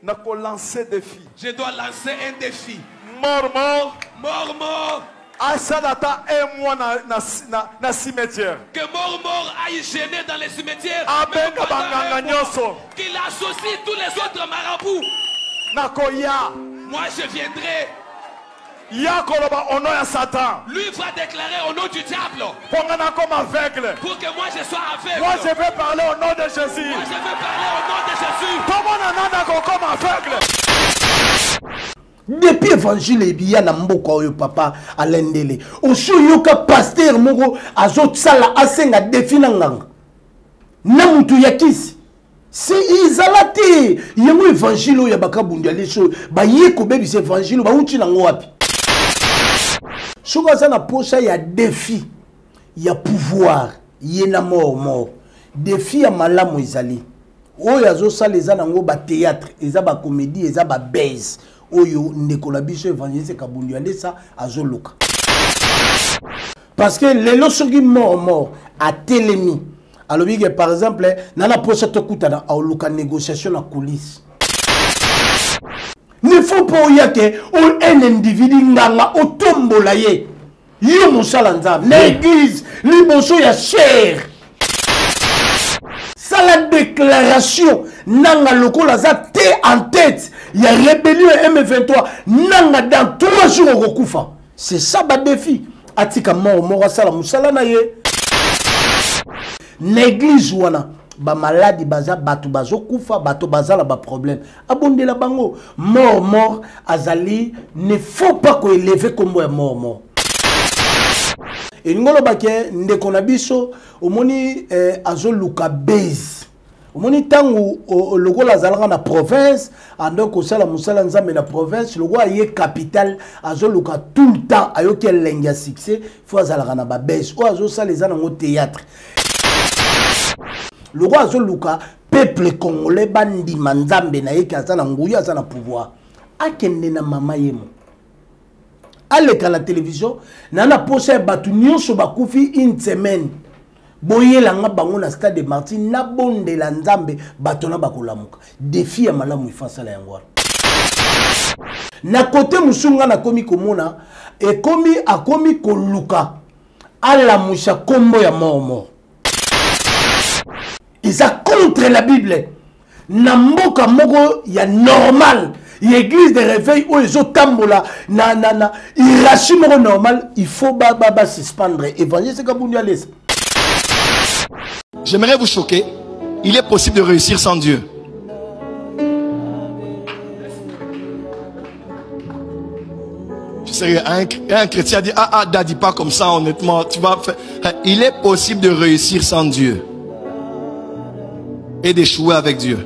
Je dois lancer un défi. Mort. Que mort aille gêner dans les cimetières. Qu'il associe tous les autres marabouts. Moi je viendrai. Lui va déclarer au nom du diable. Pour que moi je sois aveugle. Moi je vais parler au nom de Jésus. Moi je veux parler au nom de Jésus. Depuis l'évangile, il y a un papa à l'endele. Au yoka pasteur moko azot sala asenga défi nanganga. Namutu yakisi. C'est izalati. Yemo évangile ya bakabundi aleso ba yeko bebi ce évangile ba uti nango wapi. Soka sana posa ya défi, ya pouvoir, yena mort. Défi ya malamu izali. Oyo azosala eza nango ba théâtre, eza ba comédie, eza ba baise. Oyo ndekola biso évangéliste kabundi alesa azoluka. Parce que les losogi mort a télémi. Alors que par exemple, nana posa to kutana aoluka négociation na coulisse. Ne faut pas y que un individu nganga otombola ye. Yo mosala nzambe. L'église liboso ya cher. Ça la déclaration nanga lokola za té en tête. Il y a rébellion M23 nanga dans 3 jours au Rokufa. C'est ça le défi. Atika mort sala musala na ye. L'église wana ba maladi baza batu bazo kufa bato baza la ba problème. Abondela bango mort azali ne faut pas ko élever comme mort. Et ngolo baké ndeko na biso omoni azoluka base. Omoni tangu logo la zalaka na province ando ko sala musala nzambe na province logo aye capital azoluka tout le temps ayoki lenga succès faut azalaka na ba base o azo sala les ngo théâtre. Logo azoluka peuple congolais bandi manzambe na yeki azana nguya azana pouvoir akende na mama yemo. Allez à la télévision, nana posé batu nyonso bakufi une semaine. Boye langa bango na stade de Martin na bonde la nzambe batona bakolamuka. Défi ya malamu ifasa la yangwa. Na côté musunga na komi komona e komi akomi koluka ala musha kombo ya momo. Ils sont contre la Bible. Na mboka moko ya normal. L'église de réveil où ils ont tambola irrationnel normal, il faut baba suspendre évangile c'est comme J'aimerais vous choquer. Il est possible de réussir sans Dieu. Je sais, un chrétien dit dit pas comme ça honnêtement, tu vas faire. Il est possible de réussir sans Dieu et d'échouer avec Dieu.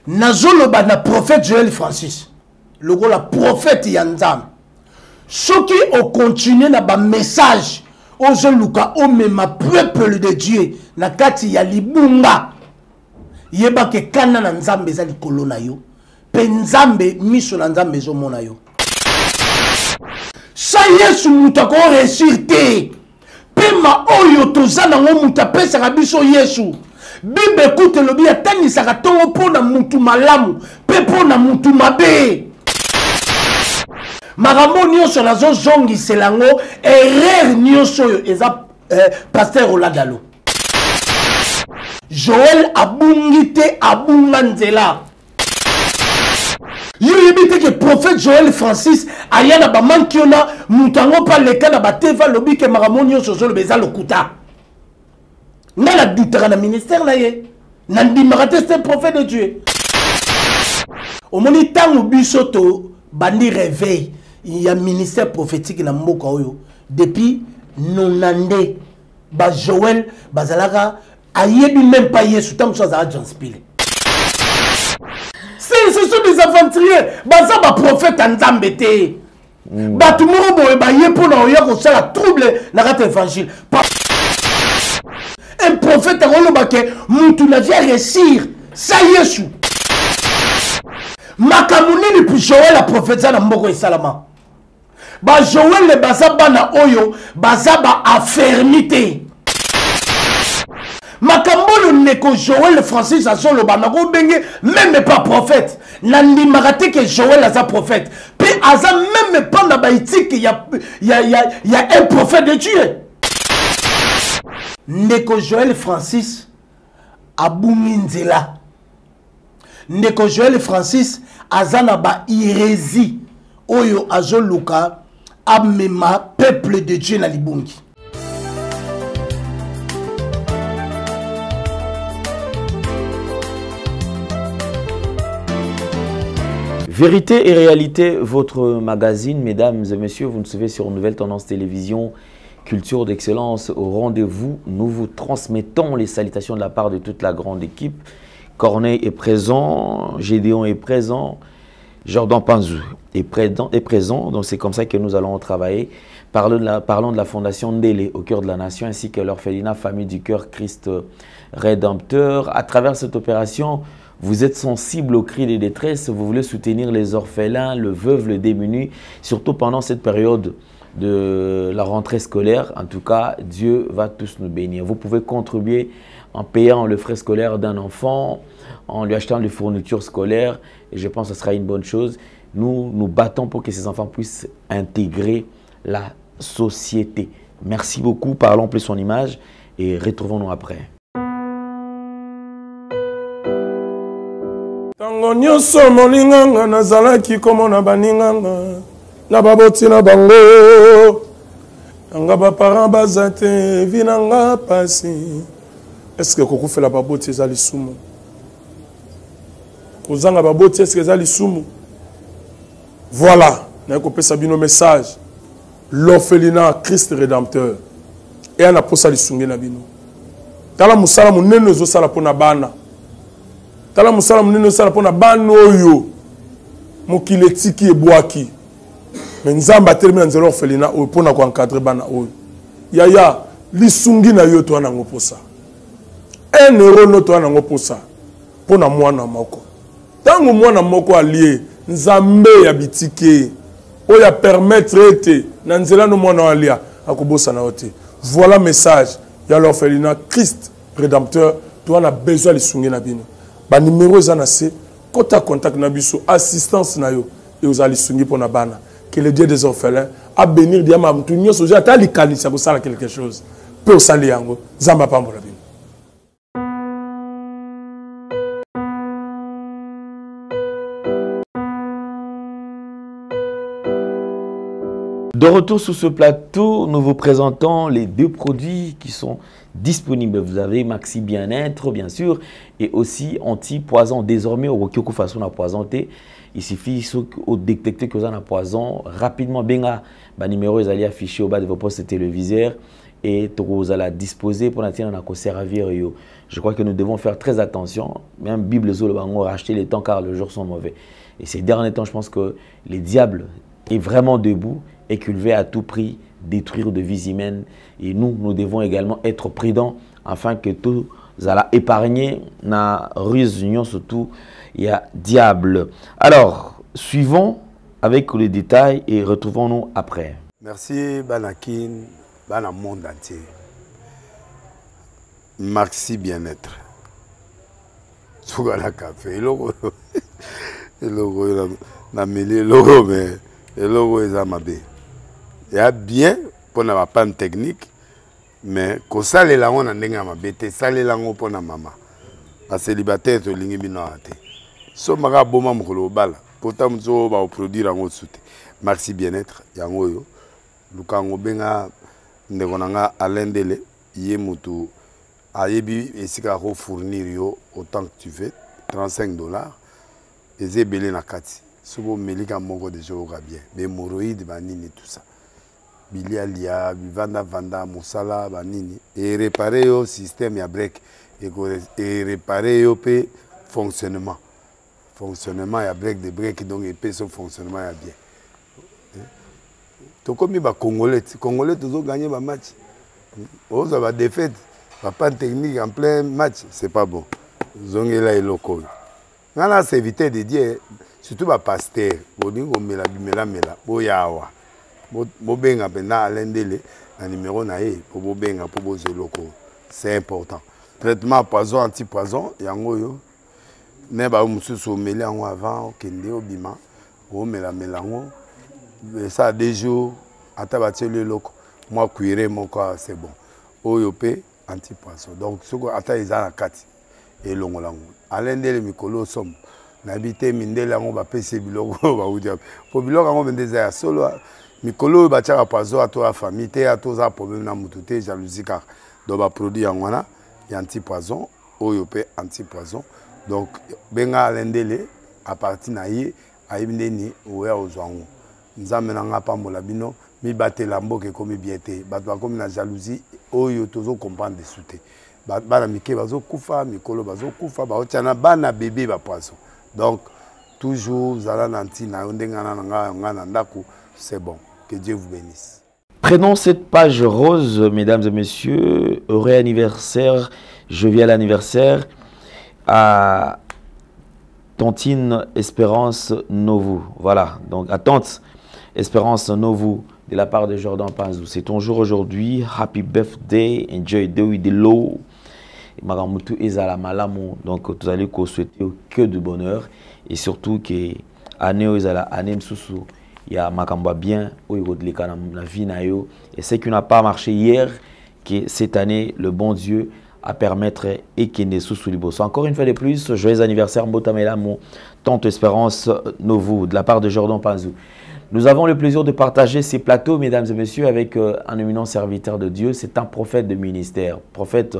Nazoloba na prophète Joël Francis. Le gros la prophète Yanzam. Ceux qui ont continué na ba message aux luka o mema peuple de Dieu na kati ya libunga. Yeba ke kana na nzambe za likolo na yo. Pe nzambe miso na nzambe zo mona yo. Sa Yesu muta ko réussir te. Pema oyo tozana ngo muta pesa kabiso Yesu. Bible écoute le bien tani sakatongo pona mutu malamu pe pona mutu mabe. Marambo nyonso nazo zongi selango erreur nyonso yo eza pasteur Oladalo. Joël abungite abunganzela. Yo yebite que prophète Joël Francis ayana ba mankiona mutango pa leka na bateva lobi ke marambo nyonso zo le beza lokuta. Nala doutera na ministère na ye. Nandi marate c'est prophète de Dieu. Au moni tango bisoto bandi réveil. Il y a ministère prophétique na mboka oyo depuis nonande ba Joël bazalaka ayebi même pas Yesu tango so za transpilé. Ce sont des aventuriers baza ba prophète nzambe te. Ba tout moko boye ba ye pona oya ko sala trouble na kata évangile. Un prophète a relobake mutu na vient réussir ça Yesu. Makamuni ni Joël la prophète na mboko isalama. Ba Joël le bazaba na oyo bazaba affermité. Makambolo Neko Joël Francis a son lobanago bengue, même pas prophète. Nandi marate que Joël a sa prophète. Puis Aza même pas dans Baïti qu'il y a un prophète de Dieu. Neko Joël Francis a Bouminzela. Neko Joël Francis Azana ba hérésie. Oyo Azoluka amema peuple de Dieu na libungi. Vérité et réalité, votre magazine, mesdames et messieurs, vous nous suivez sur Nouvelle Tendance Télévision, culture d'excellence au rendez-vous. Nous vous transmettons les salutations de la part de toute la grande équipe. Corneille est présent, Gédéon est présent, Jordan Panzou est présent. Donc c'est comme ça que nous allons travailler. Parlons de la fondation Ndélé au cœur de la nation ainsi que l'orphelinat Famille du Cœur Christ Rédempteur. À travers cette opération, vous êtes sensible aux cris de détresse, vous voulez soutenir les orphelins, le veuve, le démuni, surtout pendant cette période de la rentrée scolaire. En tout cas, Dieu va tous nous bénir. Vous pouvez contribuer en payant le frais scolaire d'un enfant, en lui achetant des fournitures scolaires, et je pense que ce sera une bonne chose. Nous nous battons pour que ces enfants puissent intégrer la société. Merci beaucoup, parlons plus son image et retrouvons-nous après. Tango nyonso molinganga nazalaki komona baninganga na baboti na bango nanga baparent baza te vi nanga pasi. Est-ce que kokufela baboti eza lisumu? Kozanga baboti est-ce que eza lisumu? Voilà, na kopesa bino message. L'orphelinat Christ Rédempteur et ana posa lisungi na bino. Tala musala munene ezosala pona bana. Tala musala munene sala pona bana oyo mokile tiki ebwaki. Mais nzamba termine nzelo orphelinat oyo pona ko encadrer bana oyo. Yaya lisungi na yo to nango posa. 1 euro no to nango posa. Pona mwana moko. Tango mwana moko allié nzambe ya bitike oya permettre ete na nzela no mwana alia akobosa na ote. Voilà message ya l'orphelinat Christ Rédempteur to na besoin lisungi na bino. Ba numéro ezana se kota contact na biso assistance na yo et aux alisungi pour na bana que le Dieu des orphelins a bénir diama mtu nyoso ja tali kanisa ko sala quelque chose peut sali yango zamba pambola bino. De retour sur ce plateau, nous vous présentons les 2 produits qui sont disponibles. Vous avez Maxi Bien-être, bien sûr, et aussi anti-poison. Désormais, au Kyoko façon à poisonner, il suffit de détecter que vous avez un poison. Rapidement, benga, numéro est allé afficher au bas de vos postes téléviseurs et vous allez disposer pour servir. Je crois que nous devons faire très attention. Même Bible Zolo, racheter les temps car les jours sont mauvais. Et ces derniers temps, je pense que les diables est vraiment debout et qu'il veut à tout prix détruire de vies humaines. Et nous devons également être prudents afin que tout allons épargner na ruse union surtout il y a diable. Alors, suivons avec les détails et retrouvons-nous après. Merci Banakin, Bana monde entier. Maxi Bien-être. Sougala café, logo na mêlé logo mais le logo est amabé. Il y a bien pour la panne technique, mais quand ça les langues on a n'enga mabé, ça les langues pour la maman. La célibataire to lingi binoate. So maga boma mukolo bala. Pourtant mzo ba produire en soute. Maxi Bien-être yango yo. Lukango benga ndekonanga alendele yé mutu ayebi esika ko fournir yo autant que tu veux $35 et zebele na kati. Sobo melika moko de joga bien. Des hémorroïdes banini tout ça. Bilialia, vanda musala banini et réparer au système ya break et réparer au pe fonctionnement ya break de break donc et pe son fonctionnement ya bien. To comme ba congolais toujours gagner ba match. On va défaite, pas technique en plein match, c'est pas bon. Zongela et loco. Ngala c'est éviter de dire surtout ba pasteur, bodingo mela boyawa. Bobenga pena alendele na numéro na ye pour bobenga pour bozeloko. C'est important. traitement poison anti-poison yango yo ne ba mususu omeli yango avant okende obima omela melango ça 2 jours ata bateli loko moi cuire moko c'est bon oyo pe anti-poison donc soko ata ezala kati elongolango alendele mikolo somme n'habité mindele yango bapese biloko ba udia po biloko yango bendeza ya solo mikolo ba tchaka poison ato la famille te ato za problème na mutu te jalousie car do ba produit yango wana ya anti-poison oyo pe anti-poison donc benga alendele à partir na ye ayibindeni oya ozwango nzambe na nga pambola bino mi batela mboke komi biete bato bakomi na jalousie oyo tozo comprendre dessous te bana mike bazo kufa mikolo bazo kufa baotiana bana bébé ba poisson donc toujours zala nanti na ndengana nga ngana ndako c'est bon que Dieu vous bénisse. Prenons cette page rose, mesdames et messieurs. Heureux anniversaire, jovial anniversaire à Tantine Espérance Novou. Voilà, donc à Tante Espérance Novou de la part de Jordan Panzou. C'est ton jour aujourd'hui. Happy birthday, enjoy the with the low. Magamutu ezala malamu. Donc vous allez souhaiter que de bonheur et surtout que année ezala année msusu. Il y a Makamba bien au niveau de la vie nayo et c'est qui n'a pas marché hier que cette année le bon Dieu a permettre et qui n'est sous liboso. Encore une fois de plus, joyeux anniversaire Mbotamela mon tante Espérance Novou de la part de Jordan Panzou. Nous avons le plaisir de partager ces plateaux, mesdames et messieurs, avec un éminent serviteur de Dieu. C'est un prophète de ministère. Prophète,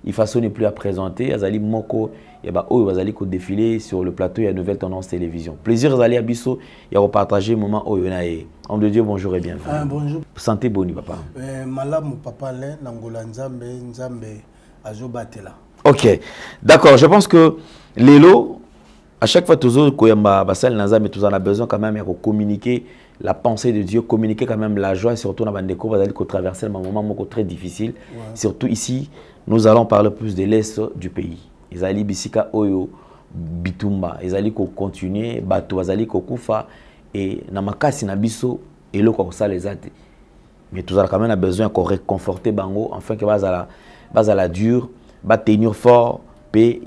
il façon n'est plus à présenter. Azali Moko, et bah oh, Azali ko défilé sur le plateau. Il y a Nouvelle Tendance Télévision. Plaisir Azali Abisso, il y a repartager moment où Yonae. Homme de Dieu, bonjour et bienvenue. Bonjour. Santé boni papa. Malamu papa le nangola nzambe nzambe azobatela. Ok, d'accord. Je pense que Lélo, à chaque fois, toujours, quand on a besoin quand même de communiquer la pensée de Dieu, communiquer quand même la joie, surtout dans le qu'on traverse un moment très difficile. Ouais. Surtout ici, nous allons parler plus de l'est du pays. Ils allaient bisika oyo bitumba, ils allaient continuer, bateau, ils allaient kufa et namakasi nabiso et le comme ça les a. Mais tout ça quand même a besoin de réconforter bango afin que bazala dur, ba tenir fort. Un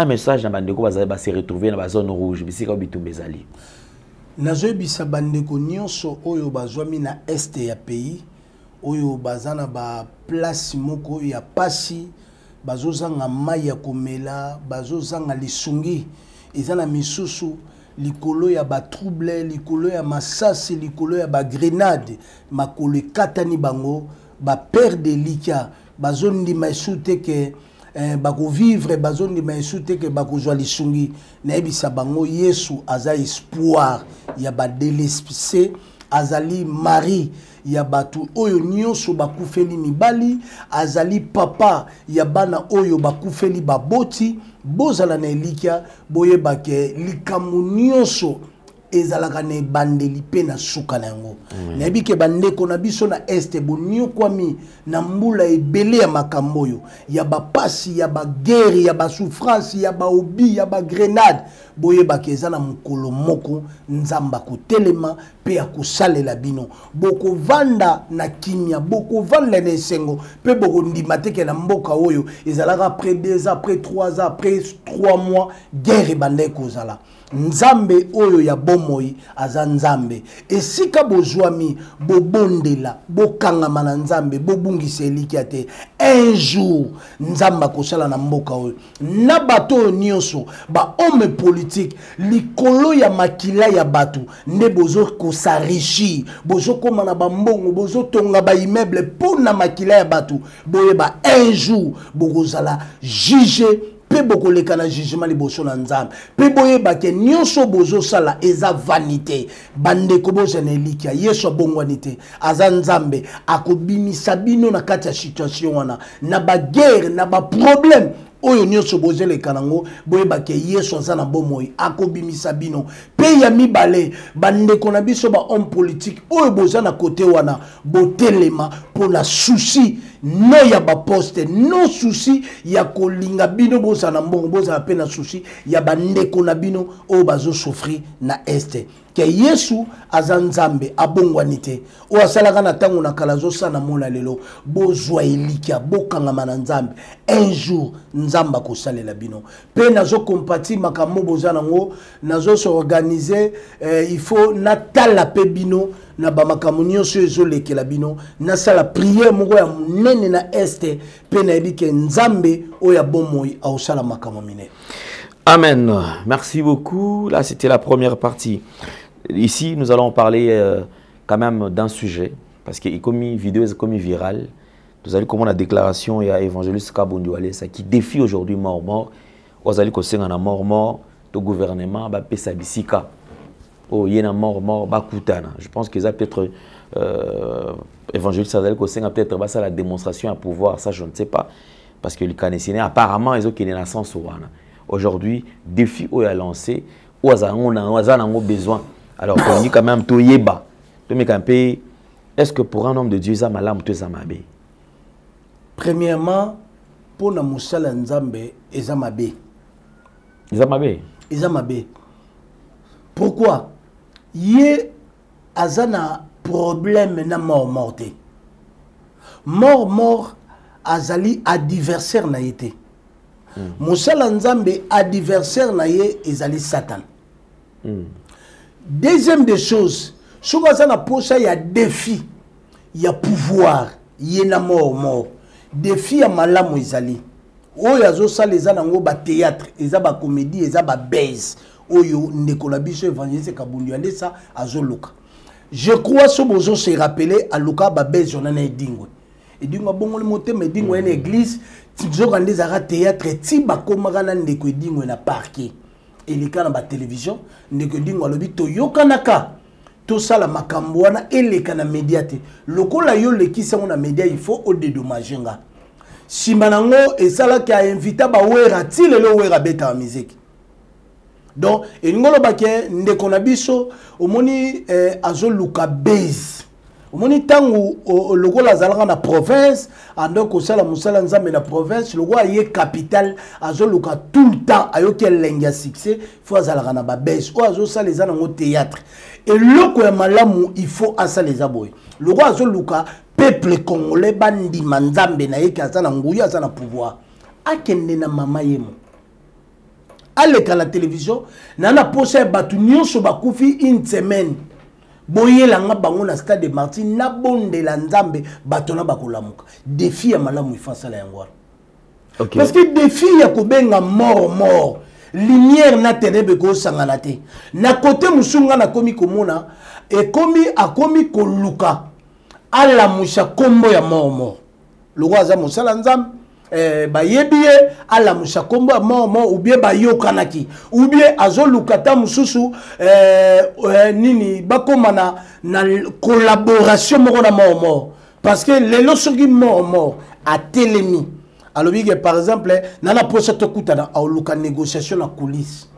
message dans bandeko va se retrouver dans la zone rouge bisika bitumba ezali. Nazo bisa bandeko nyonso oyo bazwami na este ya pays oyo bazana ba place moko ya pasi bazozanga mai ya komela bazozanga lisungi ezana misusu likolo ya ba trouble likolo ya masasi likolo ya ba grenade makolo katani bango ba perdre likia bazondi maisute ke bako vivre bazondi maisute ke bako jwa lisungi na ebisa bango Yesu aza espoir ya ba délespicé azali Marie ya batu oyo nyonso bakufeli mibali azali papa ya bana oyo bakufeli baboti bozala na elikia boyeba ke likamu nyonso ezalaka na bandeli pe na suka na yango nayebi ke bandeko na biso na este boniokwami na mbula ebele ya makambo oyo ya bapasi ya bagere ya basouffrance ya baobi ya bagrenade boyeba ke eza na mokolo moko nzamba kotelema pe ya kosalela bino bokovanda na kimia bokovanda na esengo pe bokondima teke na mboka oyo ezalaka après 2 ans après 3 ans après 3 mois guerre ebandai kozala nzambe oyo ya bomoi aza nzambe esika bozwami bobondela bokangama na nzambe bobungisa elikia te un jour nzamba kosala na mboka oyo na bato oyo nyonso ba homme politique likolo ya makila ya bato nde bozo kosarichi bozo koma na bambongo bozo tonga ba immeuble pona makila ya bato boyeba un jour bokozala juger pe bokoleka na jugement liboso na nzambe pe boyeba ke nyonso bozo sala eza vanité bandeko bozana elikia Yesu abongwani te aza nzambe akobimisa bino na kati ya situation wana na ba guerre na ba problème oyo nyonso bozeleka nango boyeba ke Yesu aza na bomoi akobimisa bino pe ya mibale bandeko na biso ba homme politique oyo boza na kote wana botelema pour la souci no ya ba poste no souci ya kolinga bino boza na mbongo boza pe na souci ya bandeko na bino oyo bazo souffrir na este ke Yesu azanzambe abongwanite o asalaka na tango na kalazo sana mola lelo bozwa elikia bokanga na nzambe un jour nzamba ko salela bino pe nazo compati makambo bozana ngo nazo se organiser il faut natala pe bino na ba makambo nyonso ezolekela bino na sala prière moko ya munene na este pe na ebike nzambe o ya bomoi au sala makambo minene. Amen. Merci beaucoup. Là, c'était la première partie. Ici, nous allons parler quand même d'un sujet, parce que comme vidéo est comme virale, vous allez comme la déclaration, il y a évangéliste Kabondi Walesa qui défie aujourd'hui mort. Vous allez qu'on a mort, le gouvernement, bah pesa bisika. Oh, il y a mort, bah koutana. Je pense que ça peut-être évangéliste Azali qu'on a peut-être bah ça la démonstration à pouvoir, ça je ne sais pas, parce que le Canessine apparemment ils ont qu'il y a naissance au Wana. Aujourd'hui, défi où il a lancé, où on a besoin. Alors, on dit quand même tout yeba. Est-ce que pour un homme de Dieu, ça m'a l'âme, ça m'a bé? Premièrement, pour na musala nzambe, ça m'a bé. Ça m'a bé. Ça m'a bé. Pourquoi? Yé azana problème na mort. Mort azali adversaire na été. Musala nzambe adversaire na ye ezali Satan. Deuxième des choses, souvent ça na posa ya défi, ya pouvoir, yena mort. Défi ya malamu ezali. Oyo azo sala eza nango ba théâtre, eza ba comédie, eza ba base. Oyo ndekola biso évangéliste Kabundi Walesa azo luka. Je crois que bozo se rappeler à luka ba base jonana edingwe. Edingwe bongo le moté mais dingwe na église. Toujours des arts théâtre, si bakomaka na ndeko edingwe na parquet et les cas na télévision ndeko edingwe lobi to yokanaka to sala makambo wana eleka na médiate lokola yo lekisa na média il faut au dédommager nga simanango et sala qui a invité ba wera ti lelo wera beta musique donc elingolo baké ndeko na biso omoni azoluka base omoni tangu lokola zalaka na province andoko sala musala nzambe na province lokola ye capital azoluka tout le temps ayoki elenga succès faut azalaka na ba base o azo sala ezana ngo théâtre et loko ya malamu il faut asala ezaboy lokola azoluka peuple congolais bandi manzambe na yeki azana nguya azana pouvoir akende na mama yemo aleka la télévision nana posa batu nyonso bakufi une semaine boye langa bango na stade de Martin na bonde la nzambe batona bakolamuka défi ya malamu ifasa la yangwa. Okay. Parce que défi ya kobenga mort lumière na ténèbre ko sangana te na côté musunga na komi komona e komi akomi koluka ala musha kombo ya mort le roi za musala nzambe ba yebie ala musha kombo ya mort ou bien ba yokanaki ou bien azolukata mususu nini bakoma na collaboration moko na mort parce que lelo soki mort a telemi alors que par exemple nana posa to kutana aluka négociation na coulisse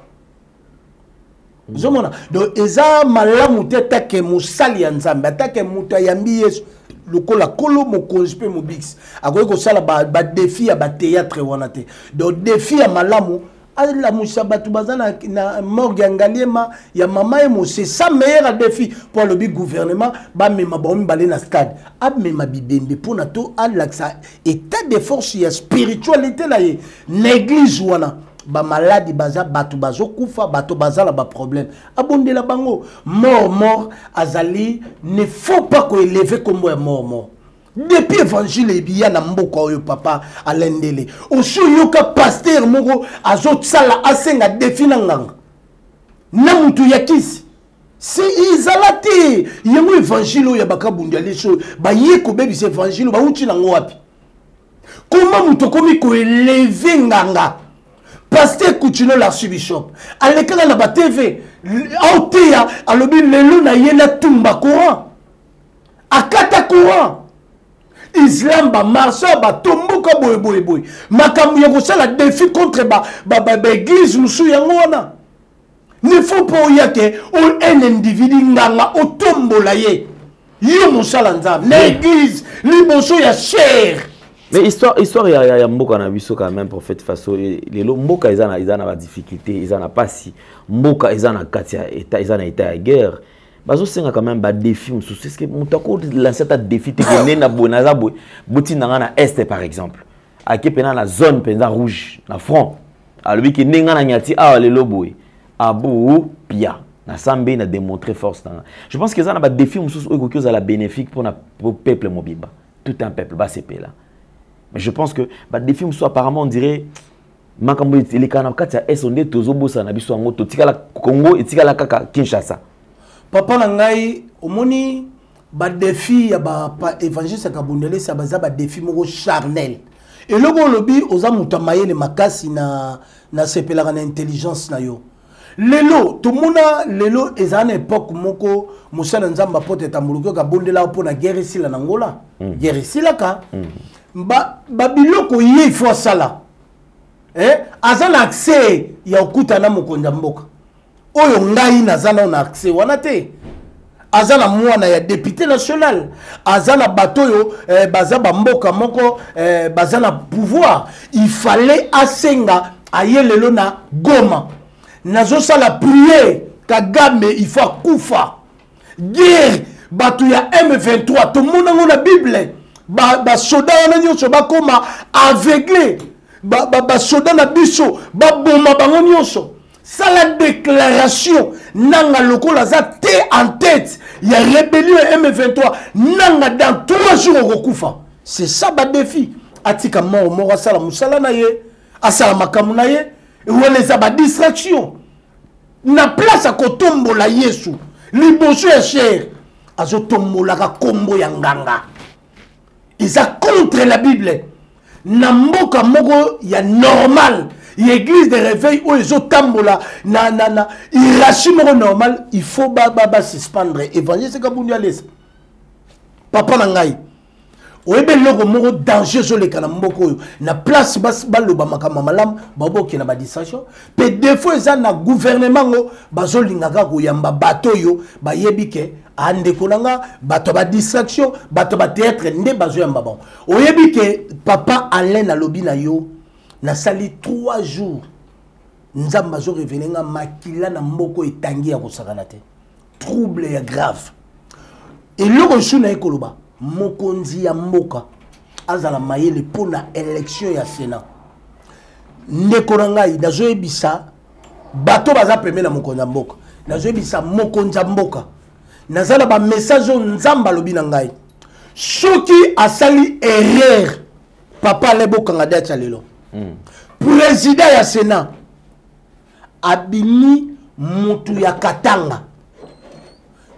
zomona donc eza malamu te take musali ya nzambe atake muta yambi yesu lokola kolo mo konjipe mo bix akoki kosala ba défi ya ba théâtre wana te donc défi ya malamu ala musabatu bazana na morgue ngaliema ya mama emo c'est ça meilleur défi pour le gouvernement ba mema bombi balé na stade ab mema bibembe pour na to alaxa état de force ya spiritualité la ye l'église wana ba maladi baza batu bazo kufa bato bazala ba problème abondela bango mort azali ne faut pas ko élever comme mort depuis évangile ebiya na mboka oyo papa alendele oso yoka pasteur moko azotsala asenga défi na nganga na mutu yakisi c'est izalate yango évangile oyo bakabundi aleso ba yeko bebisa évangile ba uti na ngoapi comment mutu komi ko élever nganga pasteur Coutinho l'archbishop alekala na ba TV autea alobi lelo na yena tumba courant akata courant Islam ba marcha ba tomboka boy makambu ya kosala défi contre ba église musu yango wana ne faut pas yake un individu nganga otombola ye yo mosala nzambe na église liboso ya cher Mais histoire il y a mboka na biso quand même prophète façon les mboka ils ont la difficulté ils ont pas si mboka ils ont na katia état ils ont état de guerre bazo senga quand même ba défi mususu est-ce que mutako lancer ta défi te que na bonaza buti na est par exemple aki pena na zone pena rouge na front alobi ki nenga na nyati a lelo boy abu pia na sambe na démontrer force na je pense que ça na ba défi mususu oyo za la bénéfique pour le peuple mobimba tout un peuple ba CP là. Mais je pense que des films sont apparemment on dirait makambo les kanakati ya SOND tozobosa na biso ngo totikala Congo etikala kaka Kinshasa. Papa na ngai omoni ba défi ya ba évangile Kabundele ça baza ba défi moko charnel. Et loko lobi oza mutamaye le makasi na sepelaka na intelligence na yo. Lelo tomona lelo ezana époque moko musana nzamba pote tamuluko Kabundela po na guerre sila na ngola. Guerre sila ka. Babiloko ye il faut sala azana accès ya okuta na mokonza mboka oyo ngai nazana na accès wana te azana mwana ya député national azana bato yo baza ba mboka moko bazana pouvoir il fallait asenga ayelelo na Goma nazo sala prier Kagame il faut kufa guerre bato ya M23 to mona ngona Bible ba soda wana nyonso bakoma aveuglé ba soda na biso ba boma bango nyonso ça la déclaration nanga lokola za te en tête il y a rébellion M23 nanga dans 3 jours okufa c'est ça ba défi atika moko sala musala na ye asala makamu na ye wala za ba distraction na place à kotombola Yesu liboso ya cher azotombola ka kombo ya nganga. Ils sont contre la Bible. Namboka moko ya normal. L'église de réveil où ils ont tambola na irasimo normal, il faut ba suspendre évangile c'est Kabundele. Papa nangai. Oebe loko moko danger sur les kanamboko na place baloba makama malam baboki na ba distraction. Pe des fois ça na gouvernement ngo bazolingaka ko yamba bato yo ba yebike ande kolanga bato ba distraction bato ba théâtre nde bazo yamba bon. Oyebike papa Alain na lobi na yo na sali 3 jours. Nzamba zo revenenga makila na mboko etangi ya kosakana te. Trouble ya grave. Et loko shu na ekoloba mokonzi ya mboka azala mayele pona élection ya Sénat ndeko na ngai nazoyebisa bato baza pembe na mokonzi ya mboka nazoyebisa mokonzi ya mboka nazala ba message nzamba lobi na ngai soki asali erreur papa leboka ngada cha lelo président ya Sénat abimi mutu ya Katanga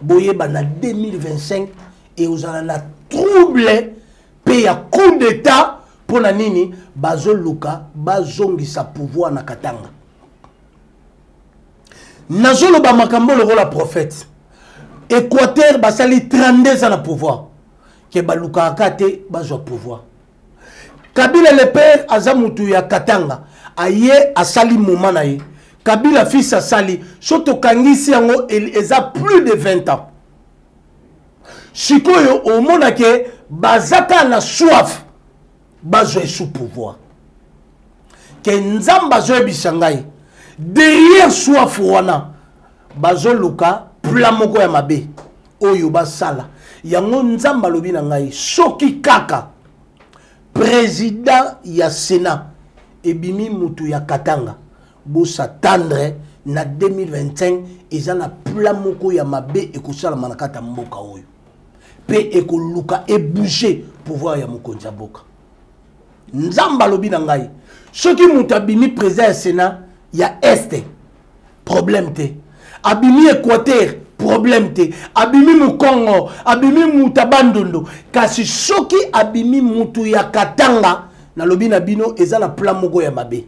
boyeba na 2025 et aux na trouble pe ya coup d'état pour na nini bazo luka bazongi sa pouvoir na Katanga nazolo ba makambo le la prophète Équateur basali 32 ans na pouvoir ke baluka akate bazo pouvoir Kabila le père azamutu ya Katanga aye asali moment na ye Kabila fils asali soto kangisi yango eza plus de 20 ans. Sikoyo au monde que bazaka na soif bazo sous pouvoir. Que nzamba zo bisangai derrière soif wana bazo luka plamoko ya mabe oyo basala yango nzamba lobi na ngai soki kaka président ya Sénat ebimi mutu ya Katanga bo s'attendre na 2025 ezana plamoko ya mabe ekosala manakata mboka oyo pe ekoluka e bouger pouvoir ya mokonzi ya boka nzamba lobi na ngai soki mutu abimi président ya Sénat ya este problème te abimi Équateur problème te abimi mu Congo abimi mutu bandondo kasi soki abimi mutu ya Katanga na lobi na bino ezana plan moko ya mabe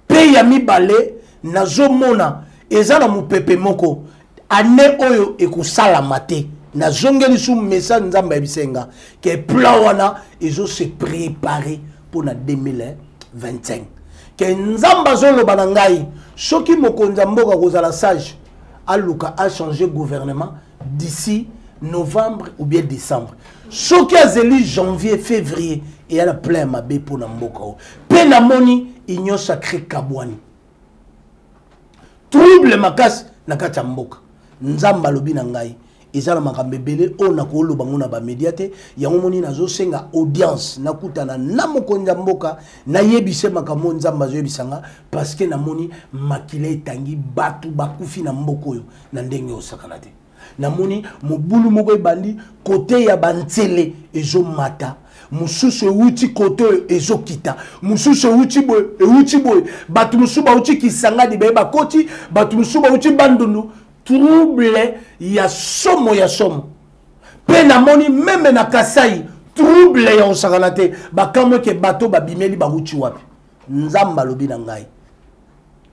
pe ya mibale nazomona ezana mupepe moko ane oyo ekosala mate na zongeli sou message nzamba bisenga que plan wana ezo se préparer pour na 2025 que nzamba zolo banangai soki mokonza mboka kozala sage aluka a changer gouvernement d'ici novembre ou bien décembre. Ce qui a zéli janvier, février, et elle a plein ma bé pour Namboka. Penamoni, igno sacré Kabouani. Trouble makas nakata mboka. Nzamba lobi nangai. Ezala makambe belé o nakolo bangona ba médiate yango moni nazo senga audience nakutana na mokonza mboka na yebise makambo nzamba zo yebisanga parce que namoni makile tangi batu bakufi na mboko yo na ndenge osakana te namoni mobulu moko ebandi côté ya bantsele ezo mata mususu euti côté ezo kita mususu euti boy batu mususu ba uti kisanga di beba koti batu mususu ba uti bandundu trouble ya somo pe namoni meme na Kasai trouble ya osakana te bakamwe ke bato babimeli baruti wapi nzamba lobi na ngai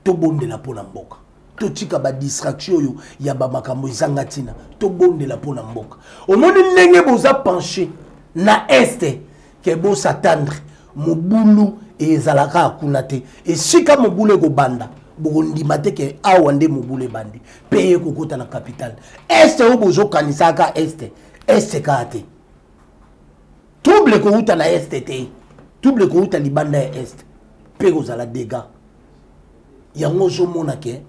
to bondela pona mboka to tika ba distraction yo ya ba makambo izanga tina to bondela pona mboka omoni ndenge boza pencher na este ke bo s'attendre mobulu ezalaka akuna te esika mobulu ekobanda bondima te ke awa nde mobulu bandi peye kokota na capitale este o bozo kanisaka este ka te trouble ko uta na este te trouble ko uta libanda ya este pe kozala dégâts yango zo mona ke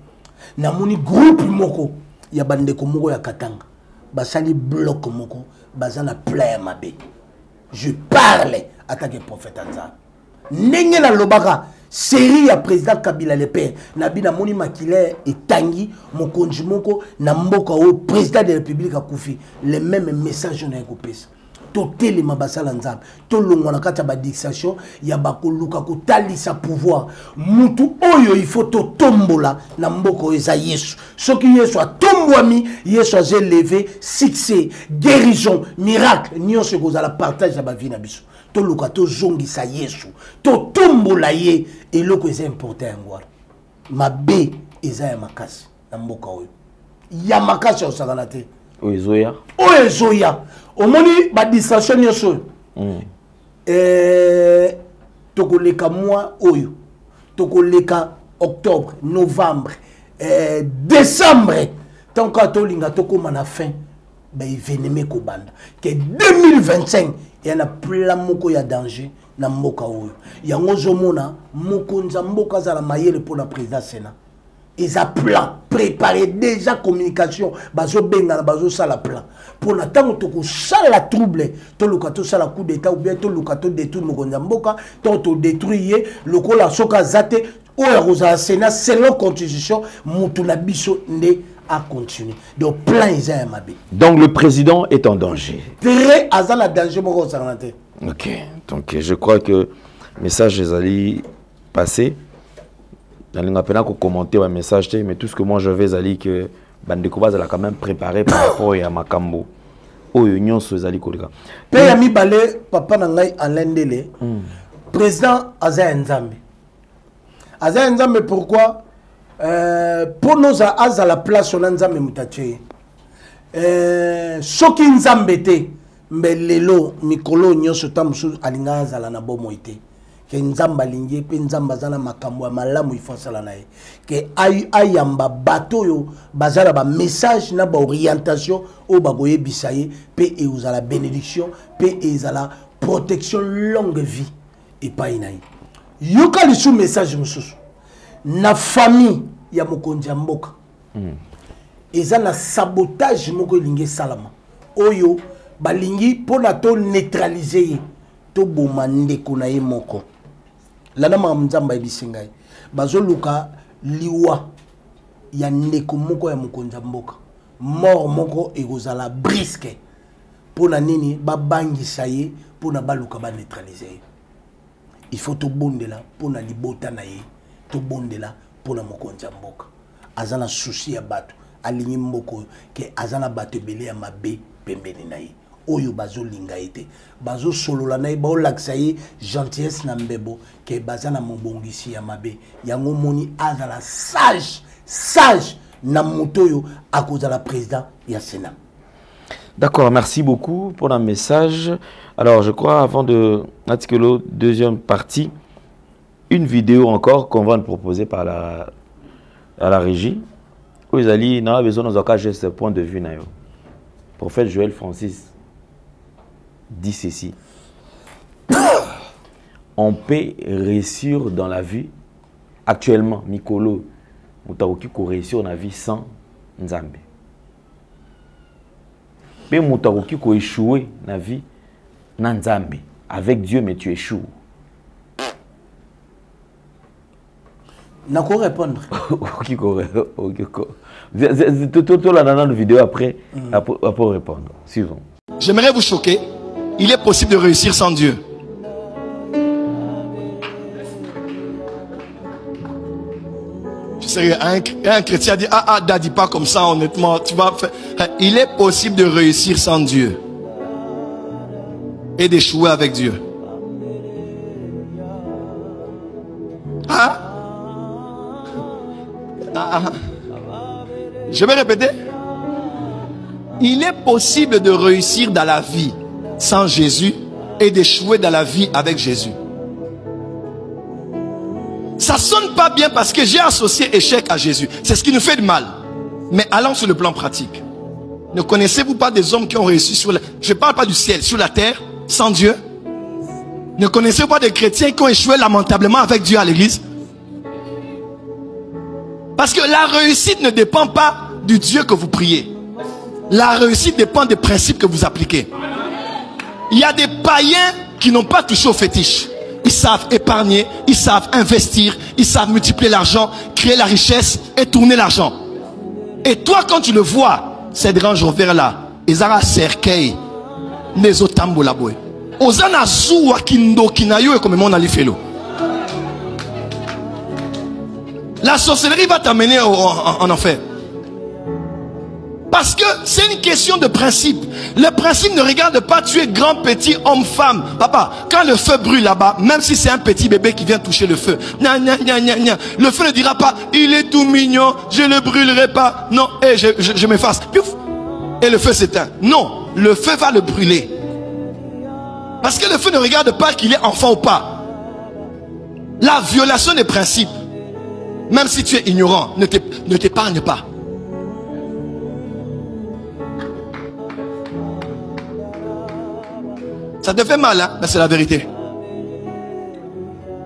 namoni groupe moko ya bandeko moko ya Katanga basali bloc moko bazana plein mabe je parle attaque prophète Anza ndenge na lobaka série ya président Kabila le père nabina moni makile etangi mokonzi moko na mboka o président de la République akufi le même message na ekopesa to telema basala nzambe to longwa na kati ya badixation ya bakoluka kotalisa pouvoir mutu oyo il faut to tombola na mboko eza Yesu soki Yesu atombwami Yesu a levé succès guérison miracle nyonso kozala partage ya bavie na biso to luka to zongisa Yesu to tombola ye eloko eza important ngwara mabe eza ya makasi na mboka oyo ya makasi osakana te Oezoya omoni ba distraction nyonso tokoleka mois oyo tokoleka octobre novembre décembre tant que tolinga tokoma na fin ba événement ko banda que 2025 il y a plein moko ya danger na mboka oyo yango zomona mokonza mboka za la mayele pour la président Sénat ils ont plan préparé déjà communication bazo benga bazo sala plan pour na tango to sala trouble to lukato sala coup d'état ou bien to lukato détruire mokonza mboka to détruire lokola soka zate o ya rosa Sénat selon constitution mutu na biso nde a continuer donc plan ils ont mabe donc le président est en danger très azala danger moko sanate. OK donc je crois que message les allés passer. Je n'ai pas commenter un message, mais tout ce que moi je vais aller que Bandeko a quand même préparé par rapport à Makambo. Oh, union sur Zali Kolika. Père Ami Balé, papa Nangai Alain Dele, président Aza Nzambe. Aza Nzambe, pourquoi pour nous à la place on Nzambe Moutache. Soki Nzambe te, mais lelo mikolo nyoso tamusu alinga Azala na bomoite. Que nzamba lingi pe nzamba zana makambo ya malamu ifasala na ye ke ayamba bato yo bazala ba message na ba orientation o ba koyebisa ye pe euzala bénédiction pe ezala protection longue vie et pas inayi yoka lisu message mususu na famille ya mokonzi mboka ezala sabotage moko lingi salama oyo balingi pona to neutraliser ye to bomande kuna ye moko lana mamzamba ebisingai bazoluka liwa ya ndeko moko ya mokonza mboka mort moko ekozala brisque pona nini babangisa ye pona baluka ba neutraliser il faut to bondela pona libota na ye to bondela pona mokonza mboka azana souci ya bato alingi mboko ke azana bato belé ya mabe pembeni na ye oyo bazo linga ete bazo solola na ba olakisa ye gentillesse na mbebo ke bazana mobongisi ya mabe yango moni azala sage na motoyo akozala président ya Sénat. D'accord, merci beaucoup pour un message. Alors je crois avant de l'article deuxième partie une vidéo encore qu'on va nous proposer par la régie où ils allaient n'a besoin de juste point de vue na yo. prophète Joël Francis dit ceci. On peut réussir dans la vie. Actuellement, Nicolo, Moutaoki peut réussir dans la vie sans Nzambe. Mais Moutaoki peut échouer dans la vie sans Nzambe. Avec Dieu, mais tu échoues. N'a qu'à répondre. Tout là dans la vidéo après répondre. Suivons. J'aimerais vous choquer. Il est possible de réussir sans Dieu. Je suis sérieux. Un chrétien dit, dis pas comme ça, honnêtement. Tu vas faire. Il est possible de réussir sans Dieu. Et d'échouer avec Dieu. Je vais répéter. Il est possible de réussir dans la vie sans Jésus et d'échouer dans la vie avec Jésus. Ça sonne pas bien parce que j'ai associé échec à Jésus. C'est ce qui nous fait de mal. Mais allons sur le plan pratique. Ne connaissez-vous pas des hommes qui ont réussi sur la... Je ne parle pas du ciel, sur la terre, sans Dieu? Ne connaissez-vous pas des chrétiens qui ont échoué lamentablement avec Dieu à l'église? Parce que la réussite ne dépend pas du Dieu que vous priez. La réussite dépend des principes que vous appliquez. Il y a des païens qui n'ont pas touché au fétiche. Ils savent épargner, ils savent investir, ils savent multiplier l'argent, créer la richesse et tourner l'argent. Et toi, quand tu le vois, ces Range Rover là, ils ont un cercueil, les otambo la boue. Ozana zuwa kindo kinayo et comme mon alifelo. La sorcellerie va t'amener en enfer. Parce que c'est une question de principe. Le principe ne regarde pas tu es grand, petit, homme, femme. Papa, quand le feu brûle là-bas, même si c'est un petit bébé qui vient toucher le feu, le feu ne dira pas, il est tout mignon, je ne le brûlerai pas. Non, et je m'efface. Et le feu s'éteint. Non, le feu va le brûler. Parce que le feu ne regarde pas qu'il est enfant ou pas. La violation des principes, même si tu es ignorant, ne t'épargne pas. Ça te fait mal, hein? Mais c'est la vérité.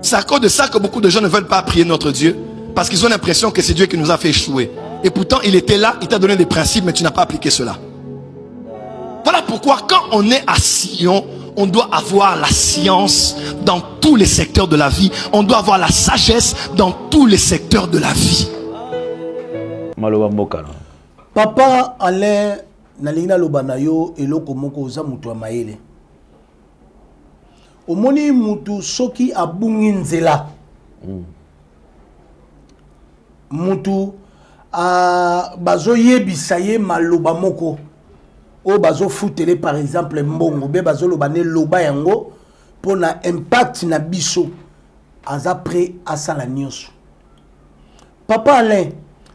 C'est à cause de ça que beaucoup de gens ne veulent pas prier notre Dieu. Parce qu'ils ont l'impression que c'est Dieu qui nous a fait échouer. Et pourtant, il était là, il t'a donné des principes, mais tu n'as pas appliqué cela. Voilà pourquoi, quand on est à Sion, on doit avoir la science dans tous les secteurs de la vie. On doit avoir la sagesse dans tous les secteurs de la vie. Papa Alain, Nalina Lobanayo, et Loko Moko Oza Mutua Maele. Omoni mutu soki abungi nzela. Mutu bazo yebisa ye maloba moko. O bazo futele par exemple mbongo be bazo lobane loba yango pona impact na biso aza prêt à sala nyonso. Papa Alain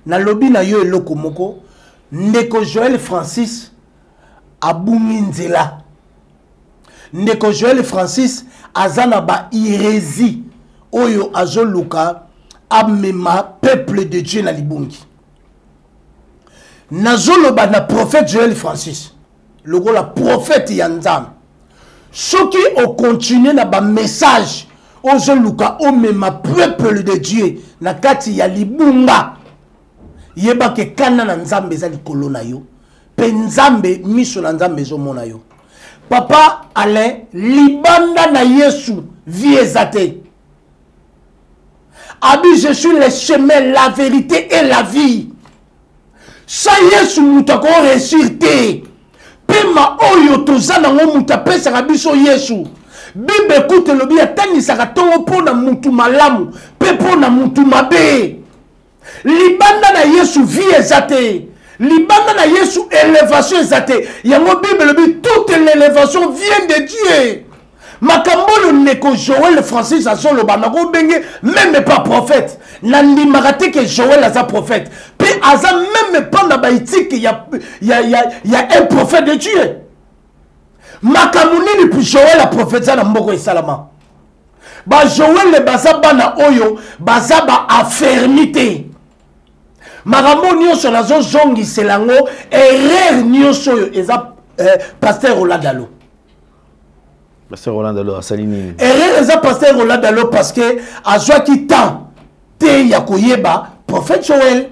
na lobi na yo eloko moko ndeko Joël Francis abungi nzela. Ndeko Joël Francis azana ba hérésie oyo azoluka amema peuple de Dieu na libungi. Nazoloba na prophète Joël Francis logo la prophète yanzam. Soki o continue na ba message ozoluka omema peuple de Dieu na kati ya libunga. Yeba ke kana na nzambe za likolo na yo. Pe nzambe miso na nzambe zo mona yo. Papa Alain, libanda na Yesu, vie ezate. Abi, je suis le chemin, la vérité et la vie. Sa Yesu mutako réussir te. Pema oyo tozana ngo mutape sa biso Yesu. Bible écoute le bien tani sa tongo pona mutu malamu, pe pona mutu mabe. Libanda na Yesu vie ezate. Libanda na Yesu élévation ezate. Yango Bible dit toute l'élévation vient de Dieu. Makambolo neko Joël Francis azolo banako benge même pas prophète. Nandi marate que Joël aza prophète. Puis aza même pas na baïtique il y a un prophète de Dieu. Makamuni ni Joël la prophète za na mboko esalama. Ba Joël le baza bana oyo baza ba affermité. Marambo nyonso nazo zongi selango erreur nyonso eza pasteur Oladalo. Pasteur Oladalo a salini. Erreur eza pasteur Oladalo parce que azwa ki temps te ya koyeba prophète Joël.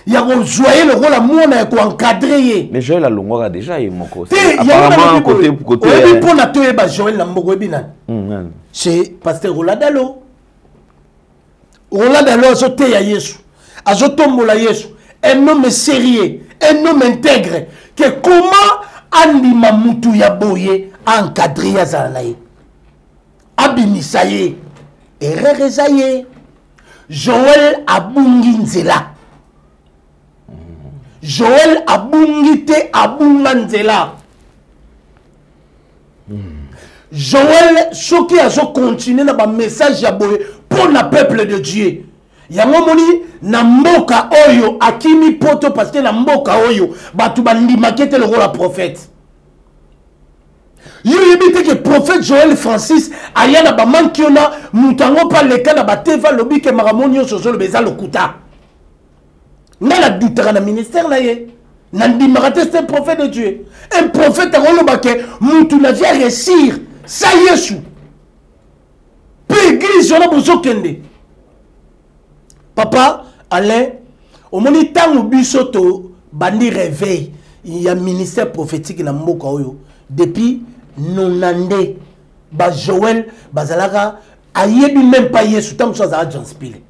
Il y a joyeux le rôle à moi pour encadrer. Mais Joël a longueur déjà et mon côté. Apparemment côté. Oui, pour na toye ba Joël na moko bina. C'est pasteur Oladalo. Oladalo azote ya Yesu. Azotombola Yesu. Un homme sérieux, un homme intègre. Que comment Anima Moutou ya boye encadrer ya zalaye. Abinisa ye. Erreur ezaye. Joël abungi nzela. Joël abungite abunganzela. Joël soki azo continuer na ba message ya boye pour le peuple de Dieu. Yango moni na mboka oyo akimi poto parce que na mboka oyo batu bandi makete le rôle prophète. Yo yebite que prophète Joël Francis ayana ba mankiona mutango pa leka na ba teva lobi ke maramonio sozo le beza lokuta. Nala doutera na ministère là yé. Nandi marate un prophète de Dieu. Un prophète a rolobake mutu na vient réussir. Ça Yesu. Peu église on a besoin kende. Papa Alain, au moni tango bisoto bandi réveil. Il y a ministère prophétique na mboka oyo depuis nonande ba Joël bazalaka ayebi même pas Yesu tango ça za John Spile.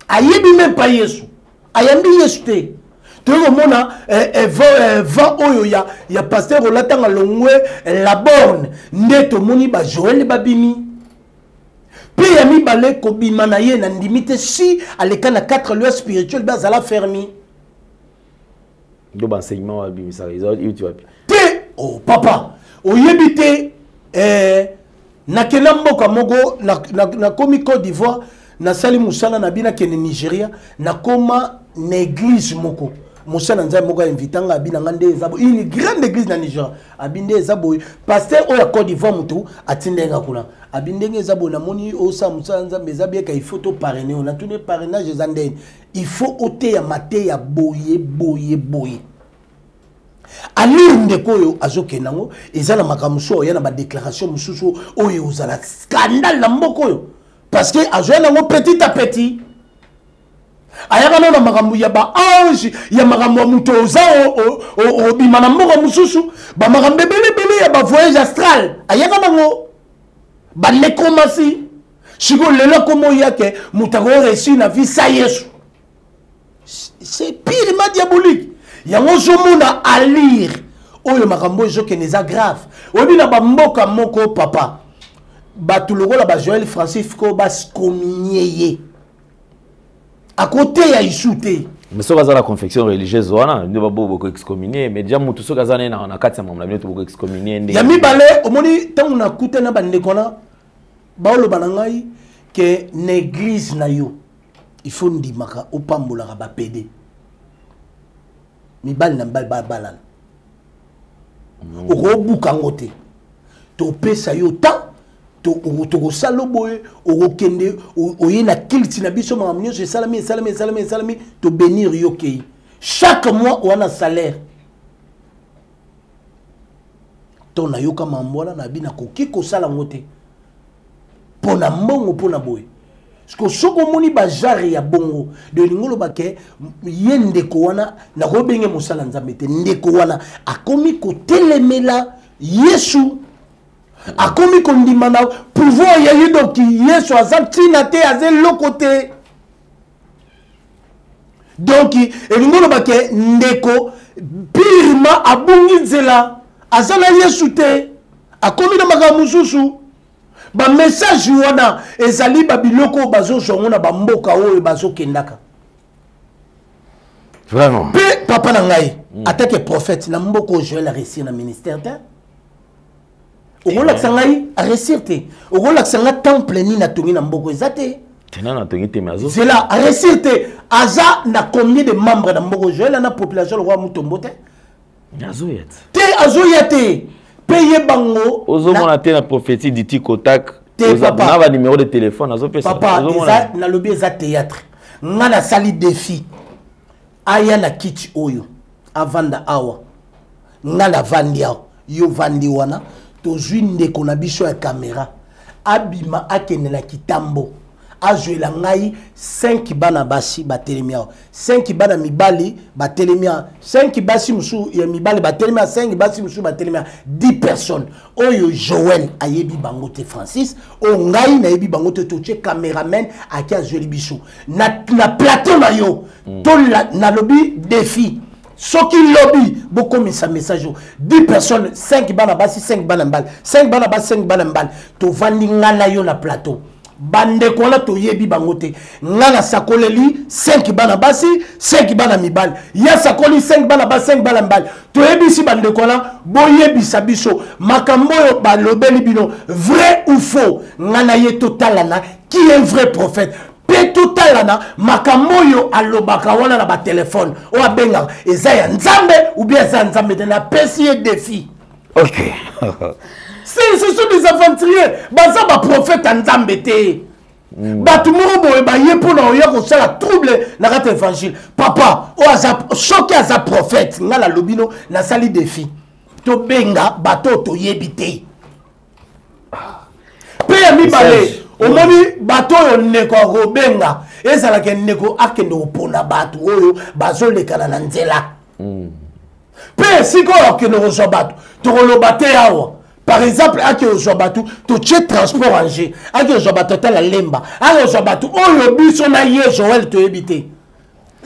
Ayebi même pas Yesu. Ayambi Yesu. Tu vois mona va oyo ya pasteur olatanga longwe la borne ndeto moni ba Joël babimi. Puis yami balé kobima na ye na ndimite si aleka na 4 lois spirituelles bazala fermi. Do enseignement babimi ça les autres tu vas. Te oh papa oyebite na kena mboka mogo na komi Côte d'Ivoire na sali musala na bina kene Nigeria na koma na église moko musala nzai moko invitanga bina ngande ezabo une grande église na Nigeria abinde ezabo pasteur o ya Côte d'Ivoire mutu atindenga kuna abindenge ezabo na moni o sa musala nzambe ezabie ka il faut to parrainer on a tout parrainage ezandeni il faut ôter ya maté ya boye alur ndeko oyo azoke nango ezala makamuso yana ba déclaration mususu oyo uzala scandale na mboko oyo parce que azoya nango petit à petit ayaka na makambo ya ba ange ya makambo muto oza o bima na mboko mususu ba makambo bele ya ba voyage astral ayaka nango ba nécromancie siko lelo komo yake mutako reçu na vie sa Yesu c'est pire ma diabolique. Yango zomona à lire oyo makambo ezoke neza grave obi na bamboka moko papa batu lokola ba Joël Francis ko bas communier à côté ya isute mais so bazala confection religieuse wana ndio babo boko excommunier mais déjà mutu so kazana na kati ya mamla bino boko excommunier ndenge yami bale omoni tangu na kute na bande kona baolo banangai que l'église na yo il faut ndimaka opambola ba PD mibali na balana okobuka ngote to pesa yo ta to kosala boye okende oyena kilti na biso makamnyo je salami to bénir yo kei chaque mois on a salaire to na yo kama mbola na bina koki kosala ngote pona mbongo pona boye parce que soko moni bajari ya bongo de lingolo bake yendeko wana na robenge musala nzambe te ndeko wana akomi ko telemela Yesu akomi ko ndima na pouvoir ya yedo ki Yesu azantina te azel lokote donc lingolo bake ndeko pirima abungi nzela azala Yesu te akomi na makamususu ba message wana ezali ba biloko bazo zongona ba mboka oyo bazo kendaka vraiment pe papa na ngai attaque prophète na mboko Joël a réussir na ministère ta okola ngai a réussir te okola nga temple ni na tongi na mboko ezate tena na tongi te mazo c'est là a réussir te aza na combien de membres na mboko Joël na population le roi Mutombo te azo yet te azo yate payer bango ozomona te na prophétie diti kotak papa na ba numéro de téléphone azo pesa papa eza na lobby eza théâtre nga na sali défi aya na kiti oyo avanda awa ngala vandia yo vandi wana to zwinde kona biso ya caméra abima akene na kitambo azuela ngai 5 bana basi batelemia 5 bana mibali batelemia 5 basi musu ya mibali batelemia 5 basi musu batelemia 10 personnes oyo Joël ayebi bango te Francis o ngai na yebi bango te toche cameraman aki azueli biso na plateau na yo to na lobby défi soki lobby beaucoup mis message 10 personnes 5 bana basi 5 bana mbali 5 bana basi 5 bana mbali to vandi ngala yo na plateau bande kola to yebi bangote ngala sakoleli 5 bana basi 5 bana mibali ya sakoli 5 bana basi 5 bana mbali to yebi si bande kola boyebi sabiso makambo yo balobeli bino vrai ou faux ngana ye totalana qui est un vrai prophète pe totalana makambo yo alobaka wana na ba téléphone o abenga eza ya nzambe ou bien eza nzambe na pesi défi. OK. Ce sont des aventuriers. Baza ba prophète en Zambété. Batumoro boye ba yepona oya ko sala trouble na rat évangile. Papa, o aza choqué aza prophète ngala lobino na sali défi. To benga bato to yebité. Pe mi balé. O moni bato yo neko robenga. Ezala ke neko akende opona bato oyo bazolekana na nzela. Pe siko okende rezo bato. To rolobate yawo. Par exemple, à qui au Jobatu, tu as transport en G, à qui au Jobatu, tu as la lemba, à qui au Jobatu, oh, biso na ye, Joël, te éviter.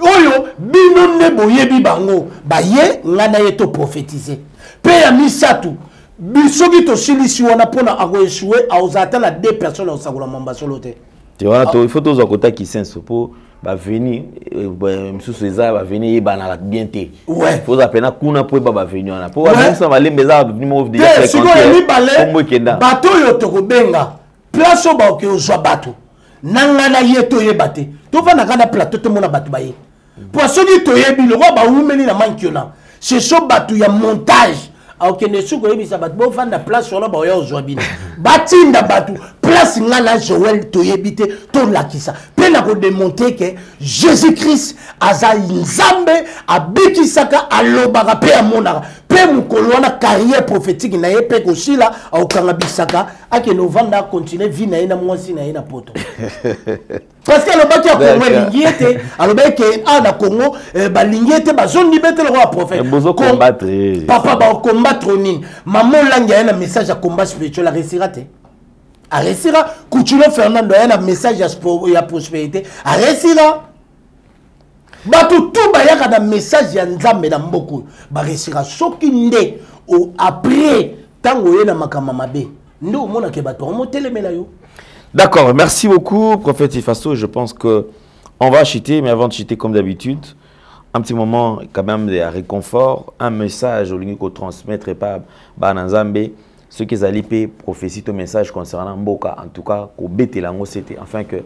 Oh, bino ne boye bango, ba ye, ngana ye to prophétiser. Pe misatu, biso qui to silisi wana pona a échoué, a osata la 2 personnes au Sagola Mamba solote. Tu vois, il faut tous côté qui sense pour va venir, monsieur César va venir, banala bien té. Ouais. Faut appeler kuna pour va venir na. Pour même ça va les meza venir de faire. Si vous ni balé, bateau yo to benga. Place au ba ke zo bateau. Nanga na yeto yebate. To va na kana plateau to mona bateau baye. Poisson ni to yebi le roi ba umeli na mankiona. C'est so bateau ya montage. Ok, ne suko yebi sa bateau va na place sur la ba yo zo bino. Batinda bateau. Place ngana Joël to yebite to lakisa. Pena ko démontrer que Jésus-Christ aza nzambe abikisaka alobaka pe amonaka pe mukolo na carrière prophétique na yepe ko sila au kangabisaka ake no vanda continuer vie na ina mwasi na ina poto. Parce que alobaki ya Congo lingiete alobaki na Congo ba lingiete ba zone libete le roi prophète. Combattre. Papa ba combattre nini. Maman langi na message à combat spirituel a resiraté. Arrêtera, Coutulo Fernando a un message à prospérité. Arrêtera. Batou tout bayaka da message ya nzambe na mboko. Barrêtera soki nde ou après tango yena makama mabe. Ndo mona ke bato motelemela yo. D'accord, merci beaucoup prophète Ifaso, je pense que on va chuter mais avant de chuter comme d'habitude, un petit moment quand même de réconfort, un message au lieu qu'on transmettre pas Bananzambe. Ce qui est allé prophétie ton message concernant Mboka, en tout cas, qu'au Bételango, c'était afin que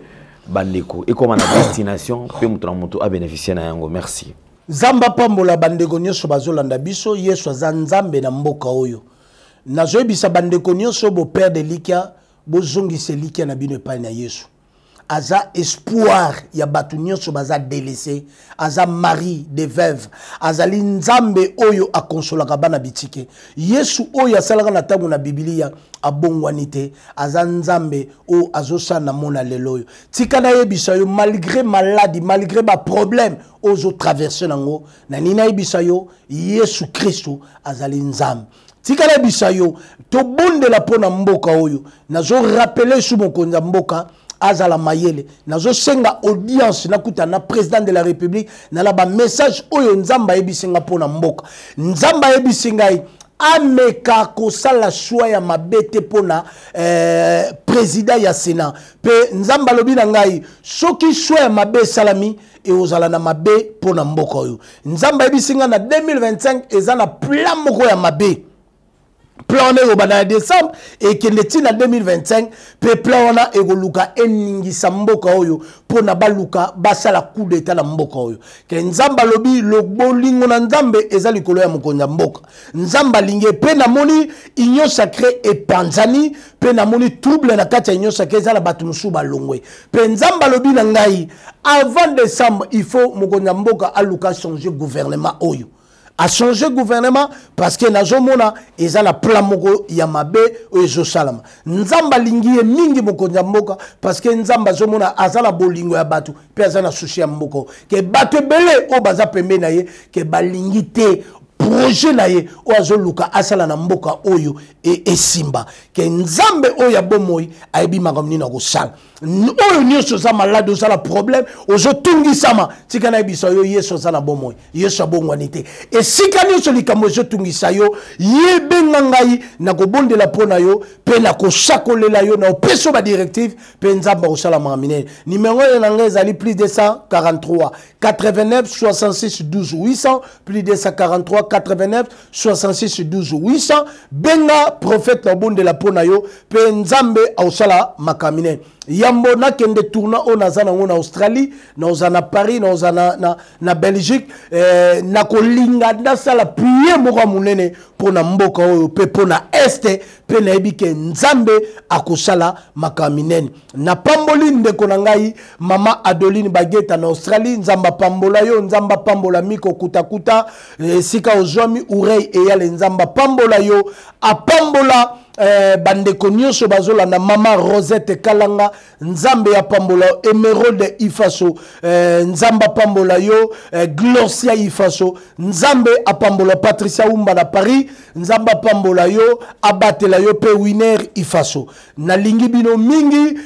Bandeko, et comme à la destination, peut moto à bénéficier na yango. Merci. Zamba pambola bandeko nyoso bazolanda biso yesu zanzambe na mboka oyo. Nazoyebisa bandeko nyoso bo père de likia, bo zongise likia na bino epai na yesu. Aza espoir ya batu nyonso baza délaissé, aza mari de veuve, azali nzambe oyo akonsolaka bana bitike. Yesu oyo asalaka na tango na Biblia abongwani te, aza nzambe o azosana mona lelo oyo. Tika na yebisa yo malgré maladie, malgré ba problème ozo traverser nango, na nina yebisa yo Yesu Kristo azali nzambe. Tika na yebisa yo to bondela pona mboka oyo, nazo rappeler sou mokonza mboka azala mayele nazo senga audience nakuta na président de la république na la ba message oyo nzamba yebisinga pona mboka nzamba yebisingai ameka kosala choix ya mabete pona président ya sénat pe nzamba lobi na ngai soki choix ya mabe salami e ozala na mabe pona mboka oyo nzamba yebisinga na 2025 ezana plan moko ya mabe plan au bana décembre et que le tina 2025 pe plan wana egoluka eningisa mboka oyo pona baluka basala coup d'état na mboka oyo ke nzamba lobi lo bolingo na nzambe ezali kolo ya mokonza mboka nzamba linge pe na moni union sacrée et panzani pe na moni trouble na kati ya union sacrée ezala batu musu balongwe pe nzamba lobi na ngai avant décembre il faut mokonza mboka aluka changer gouvernement oyo a changé gouvernement parce que nazomona eza na plan moko ya mabe o ezosalama nzamba lingi ye mingi mokonza mboka parce que nzamba zomona azala bolingo ya batu pe azala sushi ya mboko ke batu ebele o baza pembe na ye ke balingi te projet na ye o azoluka asala na mboka oyo esimba ke nzambe oyo ya bomoi ayebi makambo nini akosala oyo nyonso oza malade ozala problème ozotungisama tika na yebisa yo yesu aza na bomoi yesu abongwani te esika nyonso likambo ezotungisa yo yebenga ngai nakobondela mpo na yo mpe nakosakolela yo na opeso badirective mpe nzambe akosala makambo minene nimero oyo na ngai ezali plus 243 89 66 12 800 plus 243 89 66 12 800 benga prophète na obondela mpo na yo mpe nzambe akosala makambo minene yambo nakende tourna o naza nango na Australie naoza na Paris naoza na Belgique nakolinga nasala priye moko munene pona mboka oyo pe pona este pe nayebi ke nzambe akosala makambo minene na pamboli ndeko na ngai mama Adeline Bageta na Australie nzamba pambola yo nzamba pambola miko kutakuta sika ozwami urei eyale nzamba pambola yo apambola bandeko nyonso bazolanda mama Rosette Kalanga nzambe ya pambola Emerald Ifaso nzamba pambola yo Gloria Ifaso nzambe apambola Patricia Umba na Paris nzamba pambola yo abatela yo pe Winner Ifaso nalingi bino mingi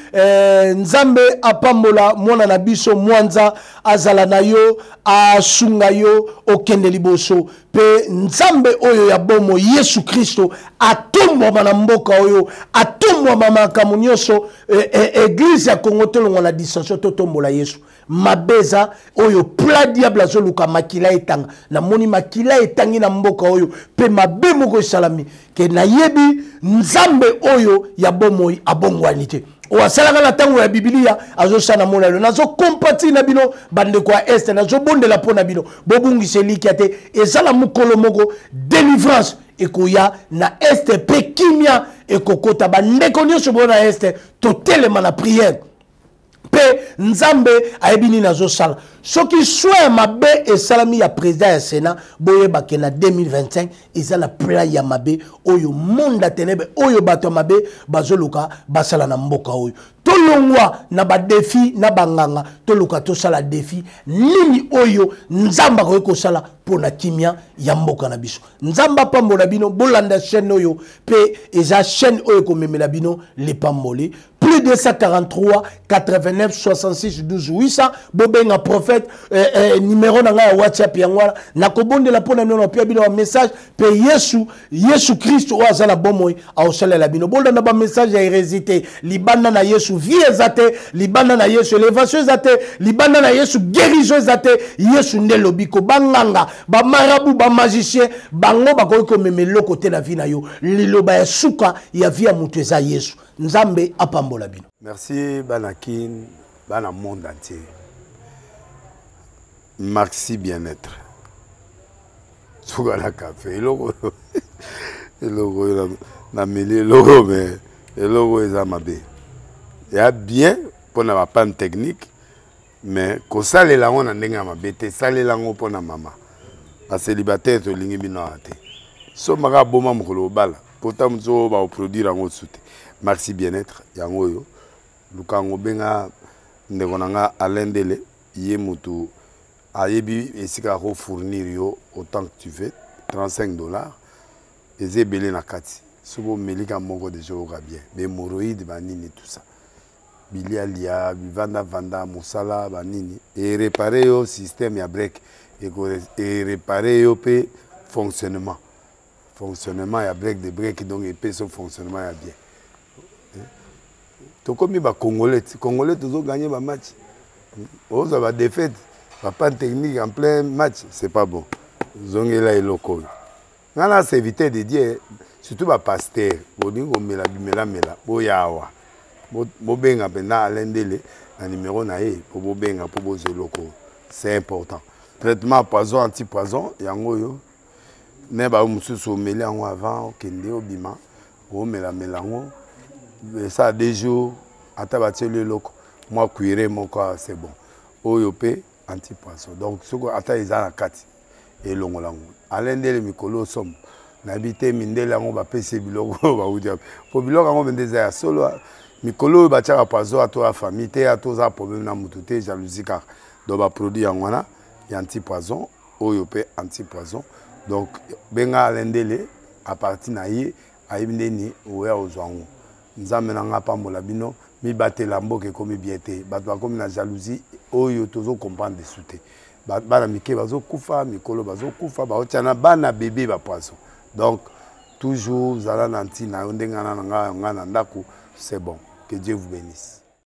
nzambe apambola mwana na biso mwanza azala na yo asunga yo okende liboso pe nzambe oyo ya bomo Yesu Kristo atombwa na mboka oyo atombwa makambo nyonso église ya Congo tolonga na dissension totombola Yesu mabeza oyo pla diable azoluka makila etanga na moni makila etangi na mboka oyo pe mabe moko esalami ke nayebi nzambe oyo ya bomoi abongwani te oasalaka na tango ya Biblia azosana mona lo nazo compati na bino bandeko ya este nazo bondela pona na bino bobungisi te ezala mukolo moko délivrance ekoya na este pe kimia ekokota bandeko nyonso bona este totelema na prière pe nzambe ayebini nazosala soki soin mabe esalami ya président ya Sénat boyebake na 2025 ezala plan ya mabe oyo monde ténèbre oyo bato mabe bazoluka basala na mboka oyo tolongwa na ba défi na banganga toluka tosala défi nini oyo nzamba ko ekosala pona kimia ya mboka na biso nzamba pambola bino bolanda chaîne oyo pe eza chaîne oyo komemela bino les pamboli plus de 143 89 66 12 800 bobenga prophète numéro na nga ya WhatsApp yangwala nakobondela pona bino pia bino message pe Yesu Christ o azala bomoi aosalela bino bolanda ba message ya hésité libanda na Yesu vie ezate libanda na Yesu élévation ezate libanda na Yesu guérison ezate Yesu nde lobiko banganga ba marabu ba magicien bango bakoki komemela côté la vie na yo liloba ya suka ya vie ya mutu eza Yesu nzambe apambola bino. Merci Banakin bana monde entier. Maxi bien-être. Sougala café logo na mêlé logo mais logo eza mabe. Il y a bien pour na panne technique mais ko salela ngona ndenga mabe te salela ngo pona mama. Ba célibataire to lingi bino ate. So maka boma mokolo bala pourtant mzo ba produire ngo soute. Maxi bien-être yango yo lukango benga ndekonanga alendele ye mutu ayebi esika ko fournir yo autant que tu veux $35 ezebele na kati sobo melika moko déjà au bien be moroïde banini tout ça bilia lia vanda musala banini et réparer yo système ya break et réparer yo pe fonctionnement ya break de break donc et pe son fonctionnement ya bien. To comme ba congolais toujours gagner ba match. On va défaite, pas technique en plein match, c'est pas bon. Zongela et loco. Nana c'est éviter de dire surtout ba pasteur, boningo mela boyawa. Bo benga pena alendele na numéro na e pour bo benga pour bo zeloko. C'est important. Traitement poison anti-poison yango yo. Ne ba mususu mela ngo avant kende obima, o mela ngo. Ça a des jours, à tabater le loco, moi cuiré mon corps, c'est bon. Oyopé, anti-poisson. Donc, ce qu'on attend, ils ont la carte. elongolango alendele mikolo somme nabite mindele yango bapese biloko baudia po biloko yango bendeza ya solo mikolo batiaka poison ato ya famille te atoza problème na mutu te jalousie car donc baproduit yango wana ya anti-poison oyo pe anti-poison donc benga alendele à partir na ye ayebi ndeni oya ozwa yango nzambe na nga pambola bino mibatela mboka ekomi bien te bato bakomi na jalousie oyo tozo comprendre desu te bana mike bazokufa mikolo bazokufa baotia na bana bébé bapoison donc toujours zala na ntina yo ndenge nga na ndako c'est bon que Dieu vous bénisse.